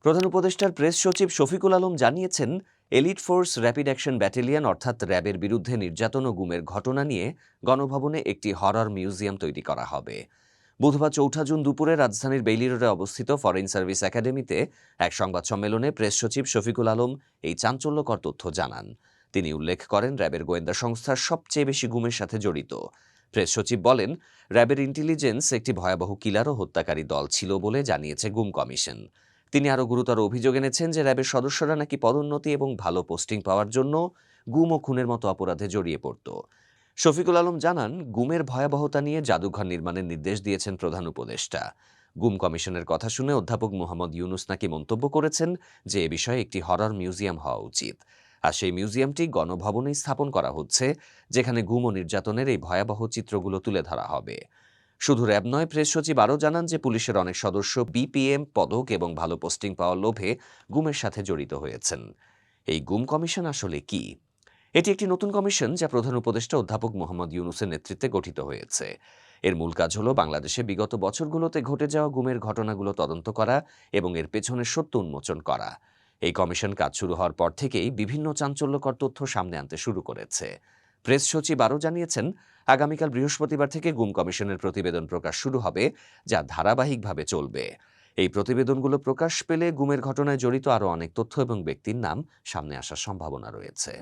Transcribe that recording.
প্রধান উপদেষ্টার প্রেস সচিব শফিকুল আলম জানিয়েছেন, elite force rapid action battalion অর্থাৎ র্যাবের বিরুদ্ধে নির্যাতন ও গুমের ঘটনা নিয়ে গণভবনে একটি হরর মিউজিয়াম তৈরি করা হবে। বুধবার ৪ জুন দুপুরে রাজধানীর বেইলি রোডে অবস্থিত ফরেন সার্ভিস একাডেমিতে এক সংবাদ সম্মেলনে প্রেস সচিব শফিকুল আলম এই চাঞ্চল্যকর তথ্য জানান। তিনি উল্লেখ করেন, র্যাবের গোয়েন্দা সংস্থার সবচেয়ে বেশি গুমের সাথে জড়িত। প্রেস সচিব বলেন, র্যাবের ইন্টেলিজেন্স একটি ভয়াবহ কিলার ও হত্যাকারী দল ছিল বলে জানিয়েছে গুম কমিশন। তিনি আরও গুরুতর অভিযোগ এনেছেন যে র্যাবের সদস্যরা নাকি পদোন্নতি এবং ভালো পোস্টিং পাওয়ার জন্য গুম ও খুনের মতো অপরাধে জড়িয়ে পড়ত। শফিকুল আলম জানান, গুমের ভয়াবহতা নিয়ে জাদুঘর নির্মাণের নির্দেশ দিয়েছেন প্রধান উপদেষ্টা। গুম কমিশনের কথা শুনে অধ্যাপক মোহাম্মদ ইউনুস নাকি মন্তব্য করেছেন যে এ বিষয়ে একটি হরর মিউজিয়াম হওয়া উচিত। আর সেই মিউজিয়ামটি গণভবনেই স্থাপন করা হচ্ছে, যেখানে গুম ও নির্যাতনের এই ভয়াবহ চিত্রগুলো তুলে ধরা হবে। শুধু র্যাব নয়, প্রেস সচিব আরও জানান যে পুলিশের অনেক সদস্য বিপিএম, পদক এবং ভালো পোস্টিং পাওয়ার লোভে গুমের সাথে জড়িত হয়েছেন। এই গুম কমিশন আসলে কি? এটি একটি নতুন কমিশন যা প্রধান উপদেষ্টা অধ্যাপক মোহাম্মদ ইউনুসের নেতৃত্বে গঠিত হয়েছে। এর মূল কাজ হল বাংলাদেশে বিগত বছরগুলোতে ঘটে যাওয়া গুমের ঘটনাগুলো তদন্ত করা এবং এর পেছনের সত্য উন্মোচন করা। এই কমিশন কাজ শুরু হওয়ার পর থেকেই বিভিন্ন চাঞ্চল্যকর তথ্য সামনে আনতে শুরু করেছে। প্রেস সচিব আরও জানিয়েছেন, আগামীকাল বৃহস্পতিবার থেকে গুম কমিশনের প্রতিবেদন প্রকাশ শুরু হবে, যা ধারাবাহিকভাবে চলবে। এই প্রতিবেদনগুলো প্রকাশ পেলে গুমের ঘটনায় জড়িত আরও অনেক তথ্য এবং ব্যক্তির নাম সামনে আসার সম্ভাবনা রয়েছে।